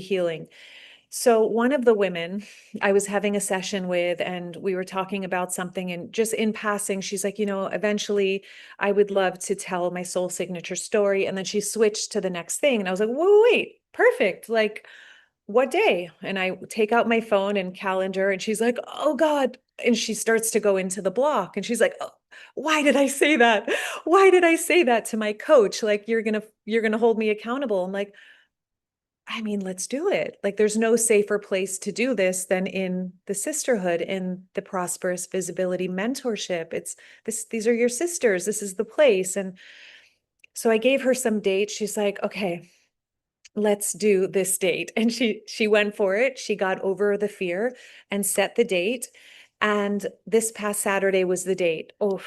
healing. So one of the women I was having a session with, and we were talking about something, and just in passing, she's like, eventually I would love to tell my soul signature story. And then she switched to the next thing. And I was like, whoa, wait, perfect. Like, what day? And I take out my phone and calendar, and she's like, oh God. And she starts to go into the block, and she's like, oh, why did I say that? Why did I say that to my coach? Like, you're gonna hold me accountable. I'm like, I mean, let's do it. Like, there's no safer place to do this than in the sisterhood, in the prosperous visibility mentorship. These are your sisters. This is the place. And so I gave her some dates. She's like, okay, let's do this date. And she went for it. She got over the fear and set the date. And this past Saturday was the date. Oh,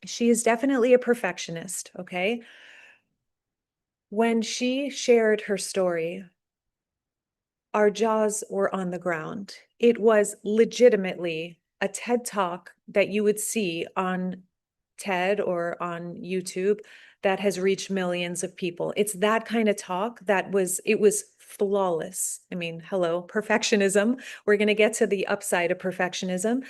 she is definitely a perfectionist. Okay. When she shared her story, our jaws were on the ground. It was legitimately a TED Talk that you would see on TED or on YouTube that has reached millions of people. It's that kind of talk it was flawless. I mean, hello, perfectionism. We're going to get to the upside of perfectionism.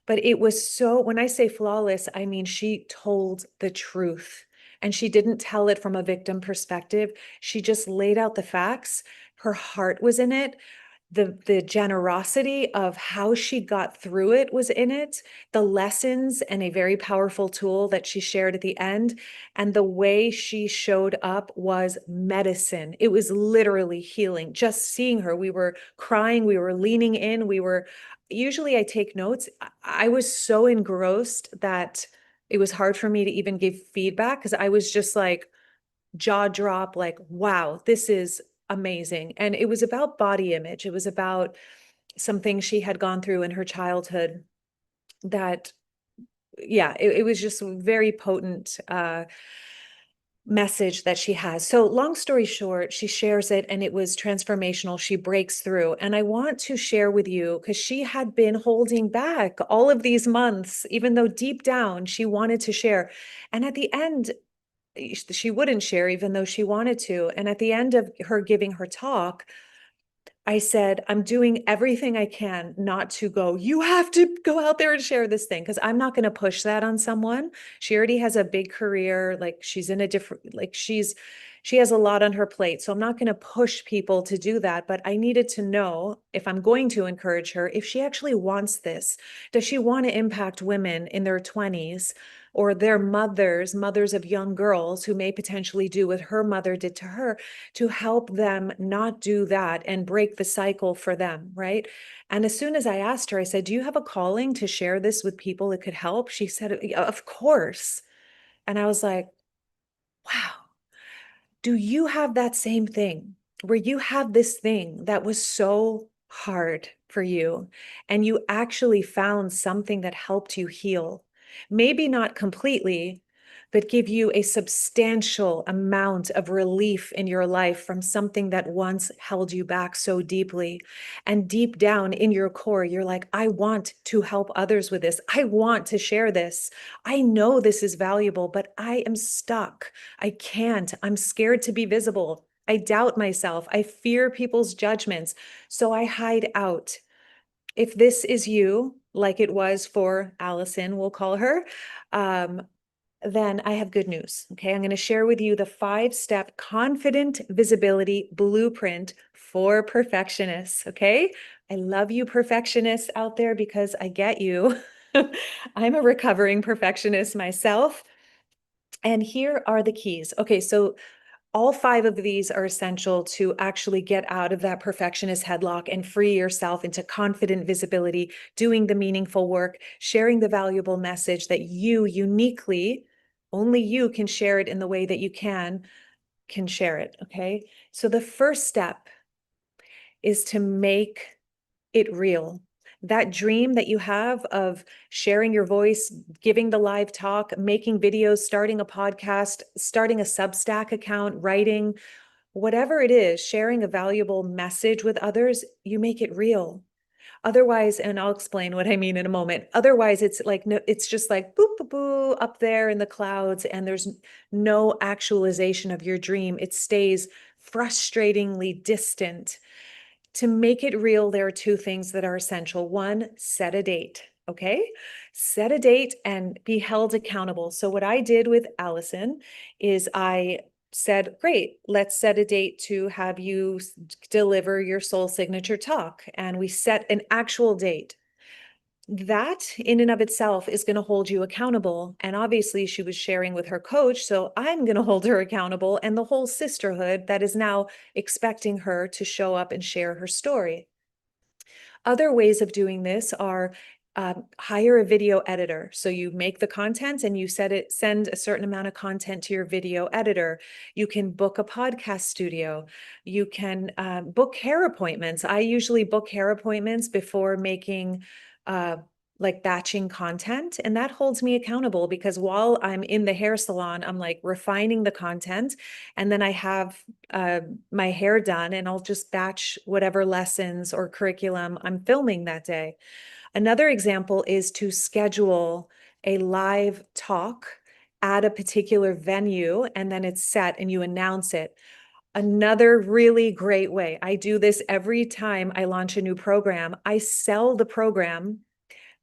But it was so, when I say flawless, I mean, she told the truth. And she didn't tell it from a victim perspective. She just laid out the facts. Her heart was in it. The generosity of how she got through it was in it, the lessons and a very powerful tool that she shared at the end, and the way she showed up was medicine. It was literally healing. Just seeing her, we were crying, we were leaning in, usually I take notes. I was so engrossed that it was hard for me to even give feedback, because I was just like jaw drop, like, wow, this is amazing. And it was about body image. It was about some things she had gone through in her childhood that, yeah, it was just a very potent message that she has. So long story short, she shares it and it was transformational. She breaks through. And I want to share with you, because she had been holding back all of these months, even though deep down she wanted to share. And at the end, she wouldn't share, even though she wanted to. And at the end of her giving her talk, I said, I'm doing everything I can not to go, you have to go out there and share this thing, because I'm not going to push that on someone. She already has a big career. Like, she's in a different, like, she has a lot on her plate. So I'm not going to push people to do that. But I needed to know, if I'm going to encourage her, if she actually wants this. Does she want to impact women in their 20s? Or their mothers of young girls who may potentially do what her mother did to her, to help them not do that and break the cycle for them, right? And as soon as I asked her, I said, do you have a calling to share this with people that could help? She said, of course. And I was like, wow, do you have that same thing where you have this thing that was so hard for you and you actually found something that helped you heal? Maybe not completely, but give you a substantial amount of relief in your life from something that once held you back so deeply. And deep down in your core, you're like, I want to help others with this. I want to share this. I know this is valuable, but I am stuck. I can't. I'm scared to be visible. I doubt myself. I fear people's judgments. So I hide out. If this is you, like it was for Allison, we'll call her, then I have good news. Okay. I'm going to share with you the 5-step confident visibility blueprint for perfectionists. Okay. I love you perfectionists out there, because I get you. I'm a recovering perfectionist myself. And here are the keys. Okay. So all 5 of these are essential to actually get out of that perfectionist headlock and free yourself into confident visibility, doing the meaningful work, sharing the valuable message that you uniquely, only you can share it in the way that you can share it. Okay. So the first step is to make it real. That dream that you have of sharing your voice, giving the live talk, making videos, starting a podcast, starting a Substack account, writing, whatever it is, sharing a valuable message with others, you make it real. Otherwise, and I'll explain what I mean in a moment. Otherwise, it's like, no, it's just like boop, boop, boop up there in the clouds, and there's no actualization of your dream. It stays frustratingly distant. To make it real, there are two things that are essential. One, set a date. Okay. Set a date and be held accountable. So, what I did with Allison is I said, great, let's set a date to have you deliver your soul signature talk. And we set an actual date. That in and of itself is going to hold you accountable. And obviously, she was sharing with her coach. So I'm going to hold her accountable and the whole sisterhood that is now expecting her to show up and share her story. Other ways of doing this are hire a video editor. So you make the content and you send a certain amount of content to your video editor. You can book a podcast studio. You can book hair appointments. I usually book hair appointments before making like batching content. And that holds me accountable because while I'm in the hair salon, I'm like refining the content. And then I have my hair done and I'll just batch whatever lessons or curriculum I'm filming that day. Another example is to schedule a live talk at a particular venue and then it's set and you announce it. Another really great way, I do this every time I launch a new program. I sell the program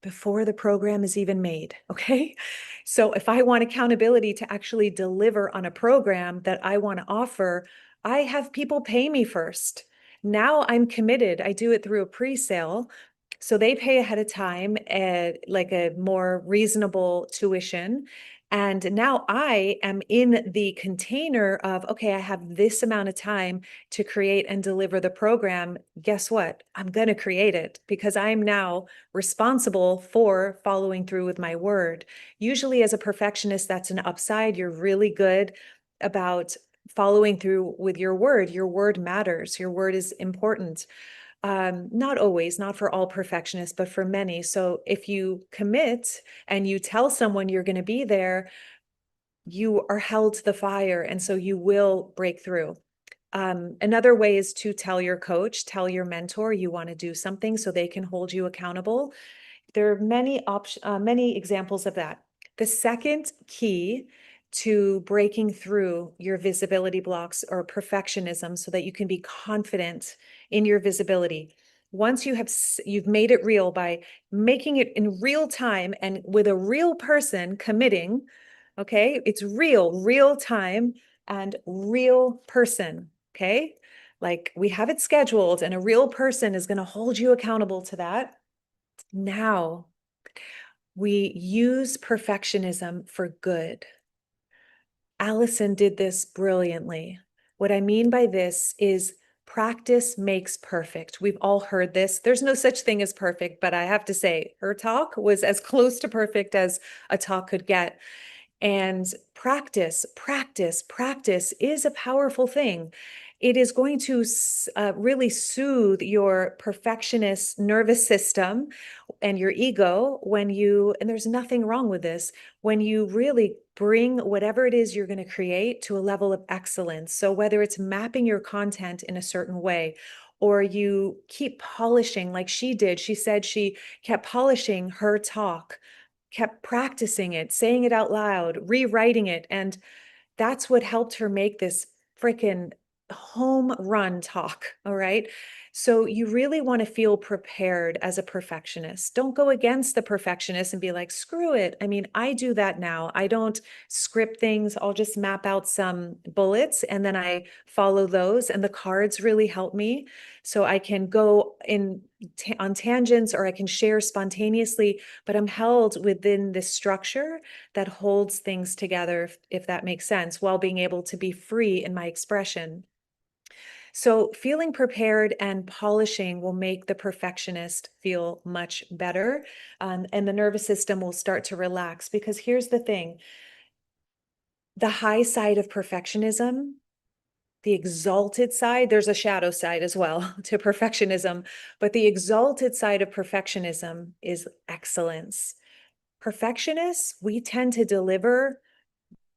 before the program is even made. Okay. So if I want accountability to actually deliver on a program that I want to offer, I have people pay me first. Now I'm committed. I do it through a pre-sale. So they pay ahead of time at like a more reasonable tuition. And now I am in the container of, okay, I have this amount of time to create and deliver the program. Guess what? I'm going to create it because I'm now responsible for following through with my word. Usually, as a perfectionist, that's an upside. You're really good about following through with your word. Your word matters, your word is important. Not always, not for all perfectionists, but for many. So if you commit and you tell someone you're going to be there, you are held to the fire. And so you will break through. Another way is to tell your coach, tell your mentor you want to do something so they can hold you accountable. There are many examples of that. The second key to breaking through your visibility blocks or perfectionism so that you can be confident in your visibility. Once you've made it real by making it in real time and with a real person committing, okay? It's real time and real person, okay? Like we have it scheduled and a real person is going to hold you accountable to that. Now, we use perfectionism for good. Allison did this brilliantly. What I mean by this is practice makes perfect. We've all heard this. There's no such thing as perfect, but I have to say, her talk was as close to perfect as a talk could get. And practice is a powerful thing. It is going to really soothe your perfectionist nervous system and your ego and there's nothing wrong with this, when you really bring whatever it is you're going to create to a level of excellence. So whether it's mapping your content in a certain way, or you keep polishing like she did, she said she kept polishing her talk, kept practicing it, saying it out loud, rewriting it. And that's what helped her make this freaking home run talk. All right. So you really want to feel prepared as a perfectionist. Don't go against the perfectionist and be like, screw it. I mean, I do that now. I don't script things. I'll just map out some bullets and then I follow those. And the cards really help me. So I can go on tangents or I can share spontaneously, but I'm held within this structure that holds things together, if that makes sense, while being able to be free in my expression. So feeling prepared and polishing will make the perfectionist feel much better. And the nervous system will start to relax because here's the thing. The high side of perfectionism, the exalted side, there's a shadow side as well to perfectionism, but the exalted side of perfectionism is excellence. Perfectionists, we tend to deliver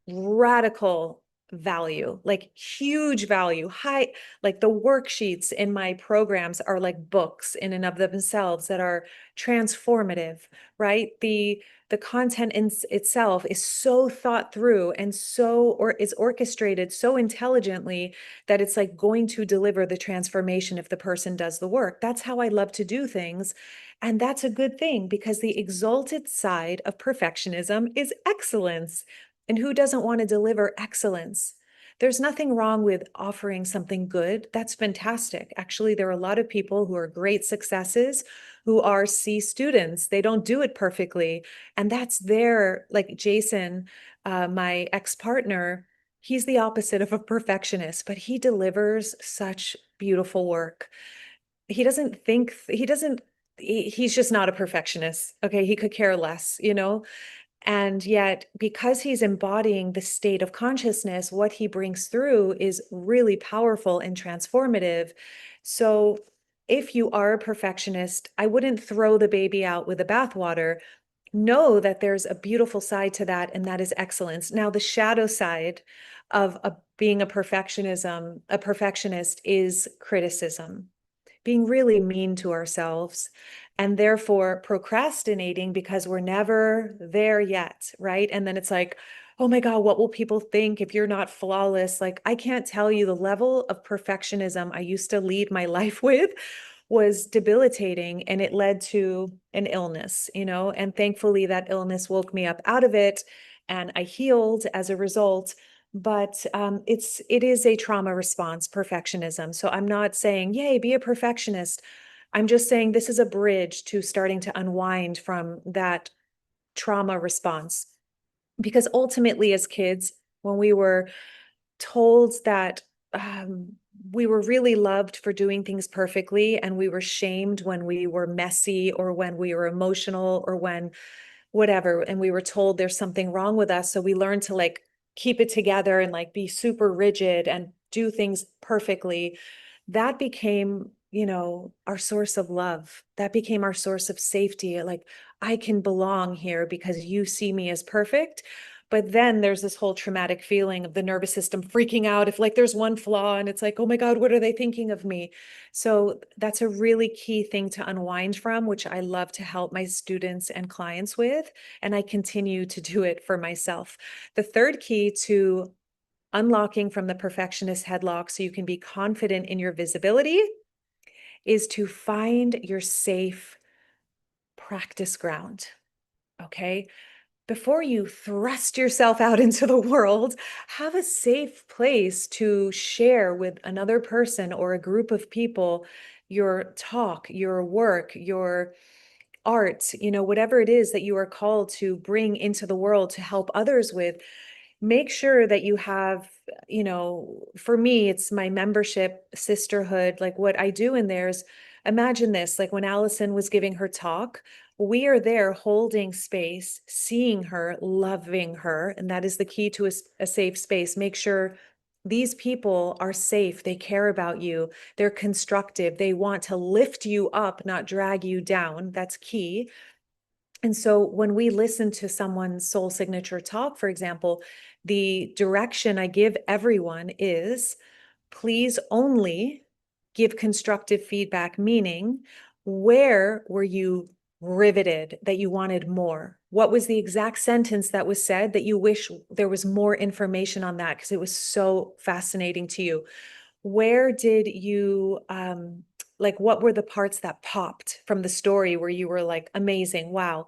radical value, like huge value, high, like the worksheets in my programs are like books in and of themselves that are transformative, right? The content in itself is so thought through and so, or is orchestrated so intelligently that it's like going to deliver the transformation if the person does the work. That's how I love to do things. And that's a good thing because the exalted side of perfectionism is excellence. And who doesn't want to deliver excellence? There's nothing wrong with offering something good. That's fantastic. Actually, there are a lot of people who are great successes who are C students. They don't do it perfectly. And that's their, like Jason, my ex-partner, he's the opposite of a perfectionist, but he delivers such beautiful work. He doesn't think, he's just not a perfectionist. Okay. He could care less, you know? And yet, because he's embodying the state of consciousness, what he brings through is really powerful and transformative. So, if you are a perfectionist, I wouldn't throw the baby out with the bathwater. Know that there's a beautiful side to that, and that is excellence. Now, the shadow side of being a perfectionist is criticism, being really mean to ourselves, and therefore procrastinating because we're never there yet, right? And then it's like, oh my God, what will people think if you're not flawless? Like, I can't tell you the level of perfectionism I used to lead my life with was debilitating, and it led to an illness, you know, and thankfully that illness woke me up out of it and I healed as a result. But it is a trauma response, perfectionism. So I'm not saying, yay, be a perfectionist. I'm just saying this is a bridge to starting to unwind from that trauma response. Because ultimately, as kids, when we were told that we were really loved for doing things perfectly, and we were shamed when we were messy or when we were emotional or when whatever, and we were told there's something wrong with us. So we learned to like keep it together and like be super rigid and do things perfectly. That became, you know, our source of love. That became our source of safety. Like, I can belong here because you see me as perfect. But then there's this whole traumatic feeling of the nervous system freaking out if like there's one flaw and it's like, oh my God, what are they thinking of me? So that's a really key thing to unwind from, which I love to help my students and clients with. And I continue to do it for myself. The third key to unlocking from the perfectionist headlock so you can be confident in your visibility is to find your safe practice ground. Okay. Before you thrust yourself out into the world, have a safe place to share with another person or a group of people your talk, your work, your art, you know, whatever it is that you are called to bring into the world to help others with. Make sure that you have, you know, for me, it's my membership, Sisterhood. Like what I do in there is, imagine this, like when Allison was giving her talk, we are there holding space, seeing her, loving her. And that is the key to a safe space. Make sure these people are safe. They care about you. They're constructive. They want to lift you up, not drag you down. That's key. And so when we listen to someone's soul signature talk, for example, the direction I give everyone is please only give constructive feedback, meaning where were you riveted that you wanted more? What was the exact sentence that was said that you wish there was more information on that because it was so fascinating to you? Where did you like what were the parts that popped from the story where you were like amazing, wow,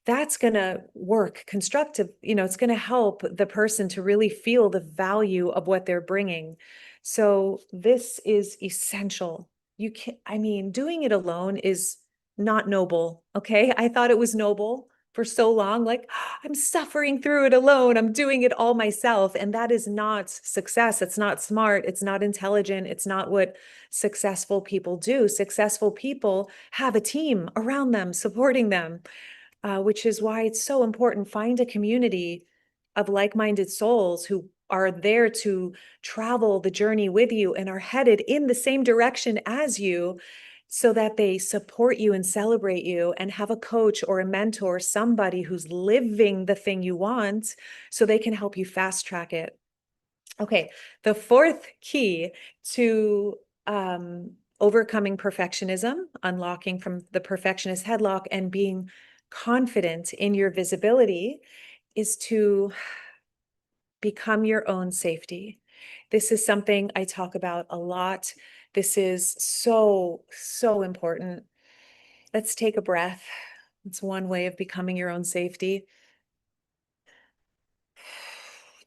that's going to work constructive, you know, it's going to help the person to really feel the value of what they're bringing. So this is essential. You can, I mean, doing it alone is not noble. Okay, I thought it was noble for so long, like I'm suffering through it alone, I'm doing it all myself, and that is not success. It's not smart, it's not intelligent, it's not what successful people do. Successful people have a team around them supporting them, which is why it's so important. Find a community of like-minded souls who are there to travel the journey with you and are headed in the same direction as you, so that they support you and celebrate you, and have a coach or a mentor, somebody who's living the thing you want, so they can help you fast track it. Okay, the fourth key to overcoming perfectionism, unlocking from the perfectionist headlock, and being confident in your visibility is to become your own safety. This is something I talk about a lot. This is so, so important. Let's take a breath. It's one way of becoming your own safety.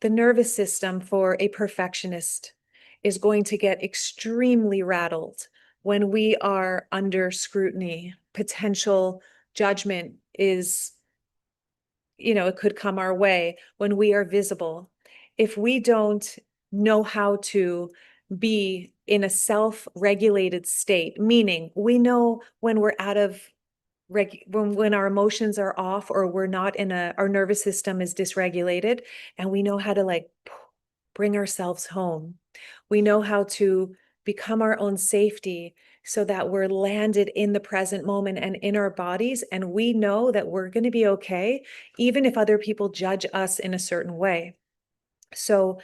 The nervous system for a perfectionist is going to get extremely rattled when we are under scrutiny. Potential judgment is, it could come our way when we are visible. If we don't know how to be in a self-regulated state, meaning we know when we're out of when our emotions are off, or we're not in our nervous system is dysregulated, and we know how to like bring ourselves home. We know how to become our own safety so that we're landed in the present moment and in our bodies, and we know that we're going to be okay, even if other people judge us in a certain way. So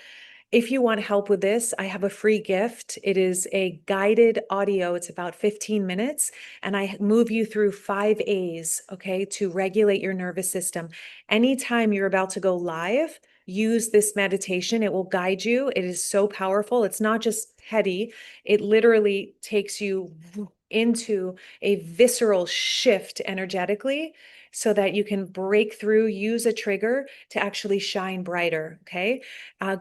if you want help with this, I have a free gift. It is a guided audio. It's about 15 minutes, and I move you through 5 A's, okay, to regulate your nervous system. Anytime you're about to go live, use this meditation. It will guide you. It is so powerful. It's not just heady. It literally takes you into a visceral shift energetically so that you can break through, use a trigger to actually shine brighter, okay?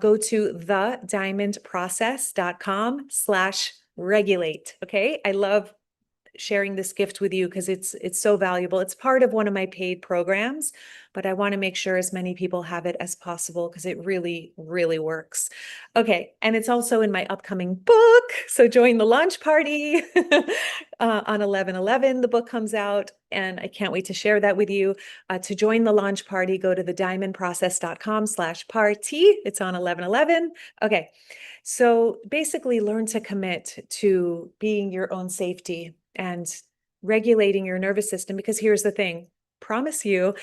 Go to thediamondprocess.com/regulate. Okay. I love sharing this gift with you because it's so valuable. It's part of one of my paid programs, but I want to make sure as many people have it as possible because it really, really works. Okay. And it's also in my upcoming book. So join the launch party on 11/11. The book comes out, and I can't wait to share that with you. To join the launch party, go to thediamondprocess.com/party. It's on 11/11. Okay. So basically learn to commit to being your own safety and regulating your nervous system, because here's the thing, promise you,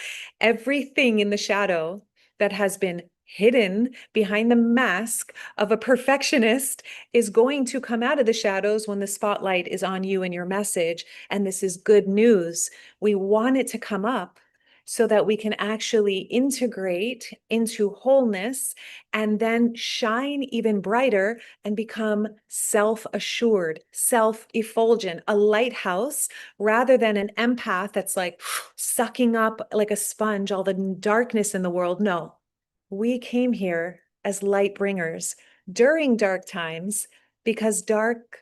everything in the shadow that has been hidden behind the mask of a perfectionist is going to come out of the shadows when the spotlight is on you and your message. And this is good news. We want it to come up so that we can actually integrate into wholeness and then shine even brighter and become self-assured, self-effulgent, a lighthouse rather than an empath that's like sucking up like a sponge all the darkness in the world. No, we came here as light bringers during dark times because dark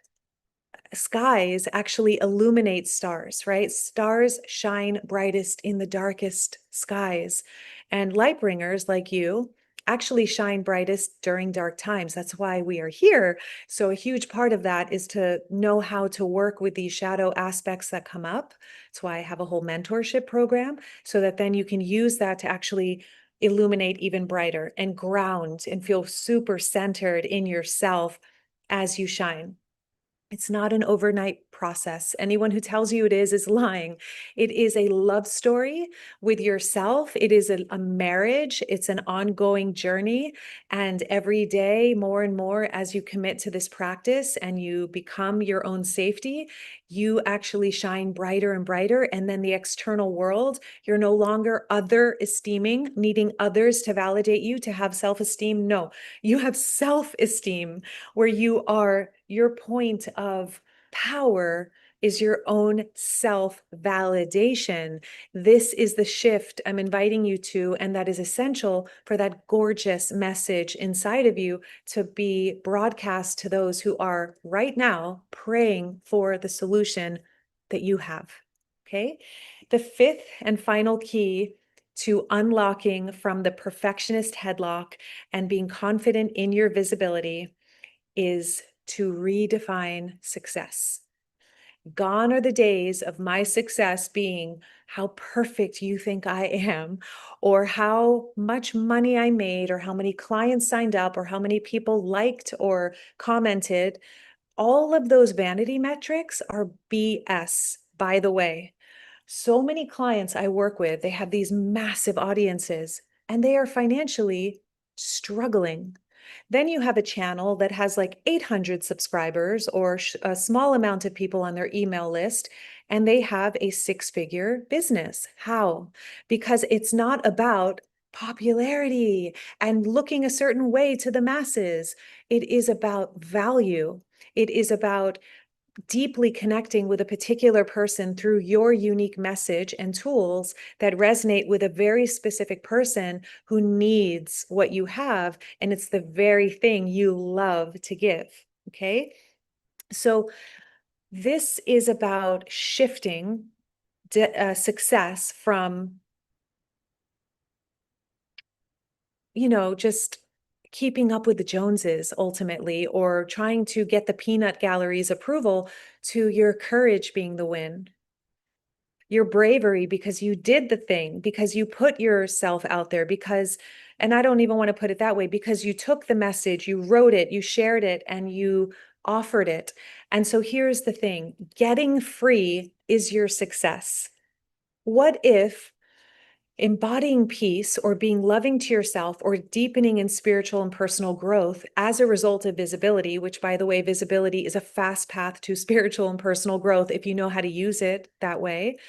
skies actually illuminate stars, right? Stars shine brightest in the darkest skies. And light bringers like you actually shine brightest during dark times. That's why we are here. So a huge part of that is to know how to work with these shadow aspects that come up. That's why I have a whole mentorship program, so that then you can use that to actually illuminate even brighter and ground and feel super centered in yourself as you shine. It's not an overnight process. Anyone who tells you it is lying. It is a love story with yourself. It is a marriage. It's an ongoing journey. And every day, more and more, as you commit to this practice and you become your own safety, you actually shine brighter and brighter. And then the external world, you're no longer other esteeming, needing others to validate you, to have self-esteem. No, you have self-esteem, where you are, your point of power is your own self-validation. This is the shift I'm inviting you to, and that is essential for that gorgeous message inside of you to be broadcast to those who are right now praying for the solution that you have. Okay. The fifth and final key to unlocking from the perfectionist headlock and being confident in your visibility is to redefine success. Gone are the days of my success being how perfect you think I am, or how much money I made, or how many clients signed up, or how many people liked or commented. All of those vanity metrics are BS, by the way. So many clients I work with, they have these massive audiences and they are financially struggling. Then you have a channel that has like 800 subscribers or a small amount of people on their email list, and they have a six-figure business. How? Because it's not about popularity and looking a certain way to the masses. It is about value. It is about deeply connecting with a particular person through your unique message and tools that resonate with a very specific person who needs what you have. And it's the very thing you love to give. Okay. So this is about shifting success from, just keeping up with the Joneses ultimately, or trying to get the peanut gallery's approval, to your courage being the win, your bravery because you did the thing, because you put yourself out there, because, and I don't even want to put it that way, because you took the message, you wrote it, you shared it, and you offered it. And so here's the thing, getting free is your success. What if embodying peace or being loving to yourself or deepening in spiritual and personal growth as a result of visibility, which, by the way, visibility is a fast path to spiritual and personal growth if you know how to use it that way,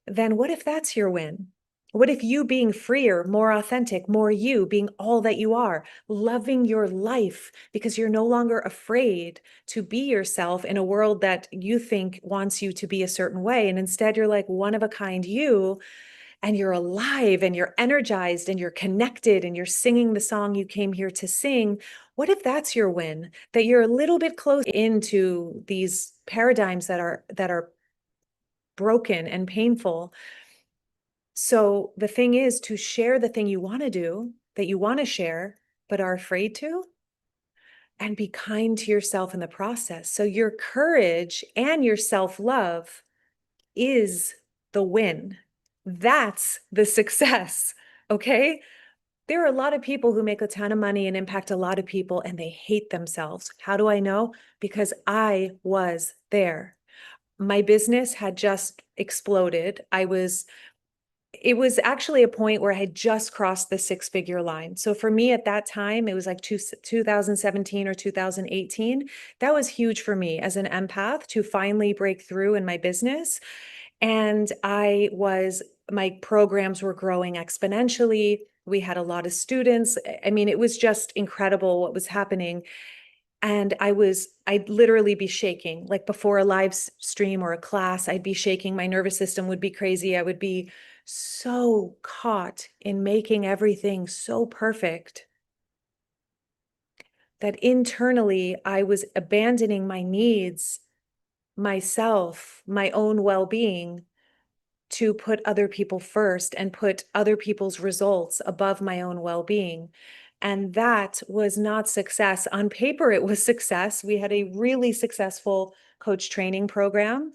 then what if that's your win? What if you being freer, more authentic, more you, being all that you are, loving your life because you're no longer afraid to be yourself in a world that you think wants you to be a certain way, and instead you're like one of a kind you, and you're alive and you're energized and you're connected and you're singing the song you came here to sing? What if that's your win? That you're a little bit close into these paradigms that are broken and painful. So the thing is to share the thing you want to do, that you want to share, but are afraid to, and be kind to yourself in the process. So your courage and your self-love is the win. That's the success. Okay. There are a lot of people who make a ton of money and impact a lot of people, and they hate themselves. How do I know? Because I was there. My business had just exploded. It was actually a point where I had just crossed the six-figure line. So for me at that time, it was like 2017 or 2018. That was huge for me as an empath to finally break through in my business. And my programs were growing exponentially. We had a lot of students. I mean, it was just incredible what was happening. And I'd literally be shaking, like before a live stream or a class, I'd be shaking. My nervous system would be crazy. I would be so caught in making everything so perfect that internally I was abandoning my needs, myself, my own well-being, to put other people first and put other people's results above my own well-being. And that was not success. On paper, it was success. We had a really successful coach training program.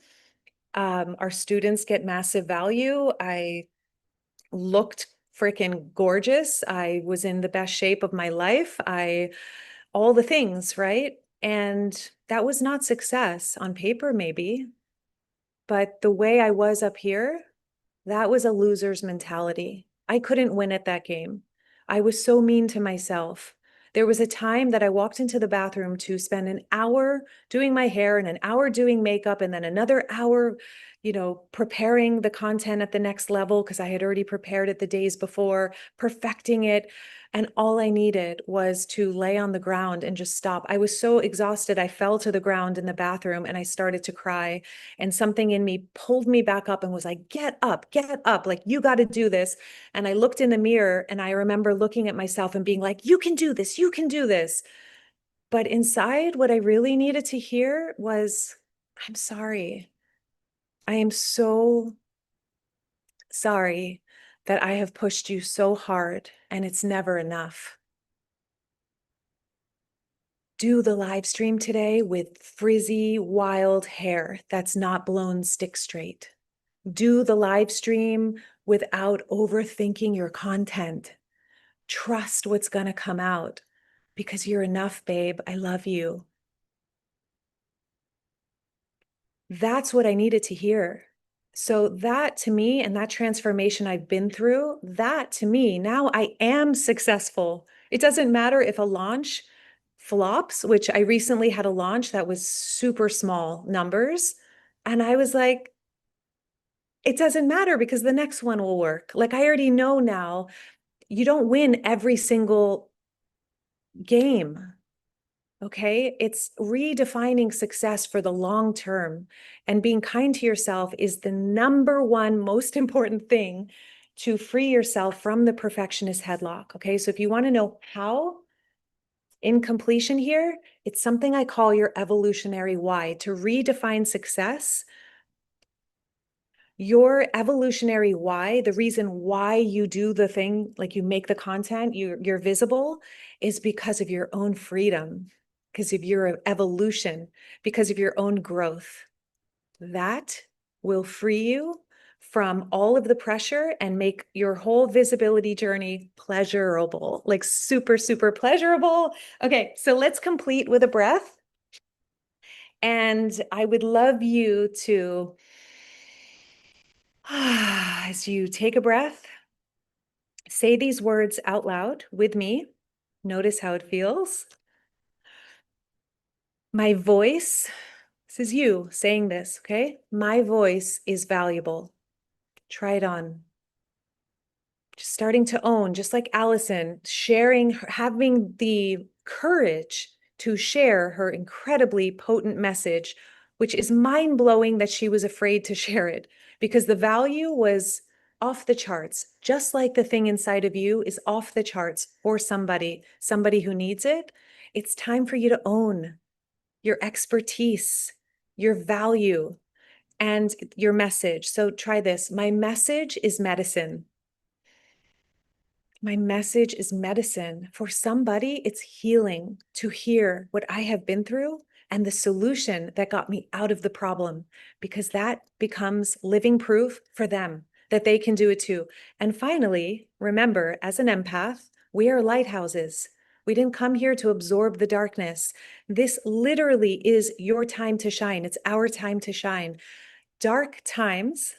Our students get massive value. I looked freaking gorgeous. I was in the best shape of my life. All the things, right? And that was not success on paper, maybe, but the way I was up here, that was a loser's mentality. I couldn't win at that game. I was so mean to myself. There was a time that I walked into the bathroom to spend an hour doing my hair and an hour doing makeup and then another hour, preparing the content at the next level because I had already prepared it the days before, perfecting it. And all I needed was to lay on the ground and just stop. I was so exhausted. I fell to the ground in the bathroom and I started to cry. And something in me pulled me back up and was like, get up, like you got to do this. And I looked in the mirror and I remember looking at myself and being like, you can do this, you can do this. But inside, what I really needed to hear was, I'm sorry. I am so sorry that I have pushed you so hard and it's never enough. Do the live stream today with frizzy, wild hair that's not blown stick straight. Do the live stream without overthinking your content. Trust what's going to come out because you're enough, babe. I love you. That's what I needed to hear. So that to me, and that transformation I've been through, that to me, now I am successful It doesn't matter if a launch flops, which I recently had a launch that was super small numbers. And I was like, it doesn't matter because the next one will work. Like I already know now, you don't win every single game. Okay. It's redefining success for the long term, and being kind to yourself is the number one most important thing to free yourself from the perfectionist headlock. Okay. So if you want to know how, in completion here, it's something I call your evolutionary why. To redefine success, your evolutionary why, the reason why you do the thing, like you make the content, you're visible, is because of your own freedom, because of your evolution, because of your own growth. That will free you from all of the pressure and make your whole visibility journey pleasurable, like super, super pleasurable. Okay, so let's complete with a breath. And I would love you to, as you take a breath, say these words out loud with me. Notice how it feels. My voice, this is you saying this, okay? My voice is valuable. Try it on. Just starting to own, just like Allison, sharing, having the courage to share her incredibly potent message, which is mind-blowing that she was afraid to share it, because the value was off the charts, just like the thing inside of you is off the charts for somebody who needs it. It's time for you to own your expertise, your value, and your message. So try this. My message is medicine. My message is medicine. For somebody, it's healing to hear what I have been through and the solution that got me out of the problem, because that becomes living proof for them that they can do it too. And finally, remember, as an empath, we are lighthouses. We didn't come here to absorb the darkness. This literally is your time to shine. It's our time to shine. Dark times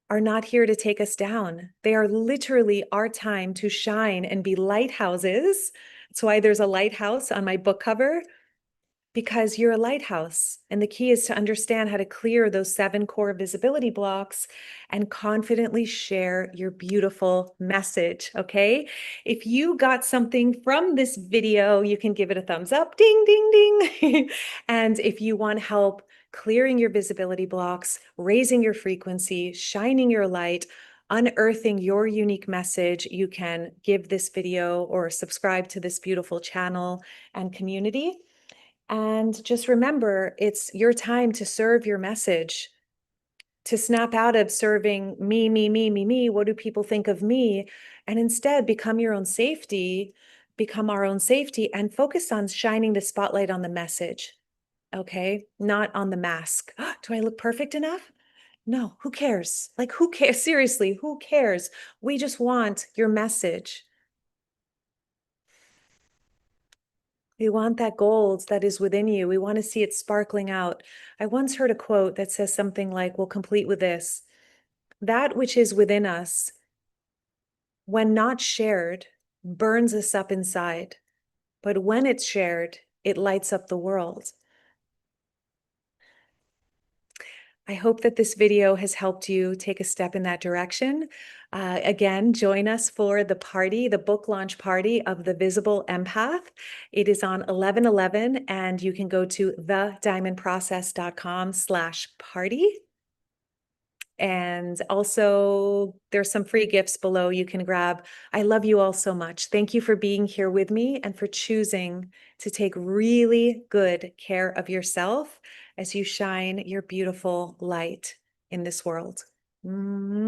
are not here to take us down. They are literally our time to shine and be lighthouses. That's why there's a lighthouse on my book cover, because you're a lighthouse. And the key is to understand how to clear those 7 core visibility blocks and confidently share your beautiful message. Okay. If you got something from this video, you can give it a thumbs up, ding, ding, ding. And if you want help clearing your visibility blocks, raising your frequency, shining your light, unearthing your unique message, you can give this video or subscribe to this beautiful channel and community. And just remember, it's your time to serve your message, to snap out of serving me, me, me, me, me. What do people think of me? And instead become your own safety, become our own safety, and focus on shining the spotlight on the message. Okay, not on the mask. Do I look perfect enough? No, who cares? Like, who cares? Seriously, who cares? We just want your message. We want that gold that is within you. We want to see it sparkling out. I once heard a quote that says something like, we'll complete with this: that which is within us, when not shared, burns us up inside. But when it's shared, it lights up the world. I hope that this video has helped you take a step in that direction. Again, join us for the party, the book launch party of The Visible Empath. It is on 11/11, and you can go to thediamondprocess.com/party. And also, there's some free gifts below you can grab. I love you all so much. Thank you for being here with me and for choosing to take really good care of yourself as you shine your beautiful light in this world. Mwah.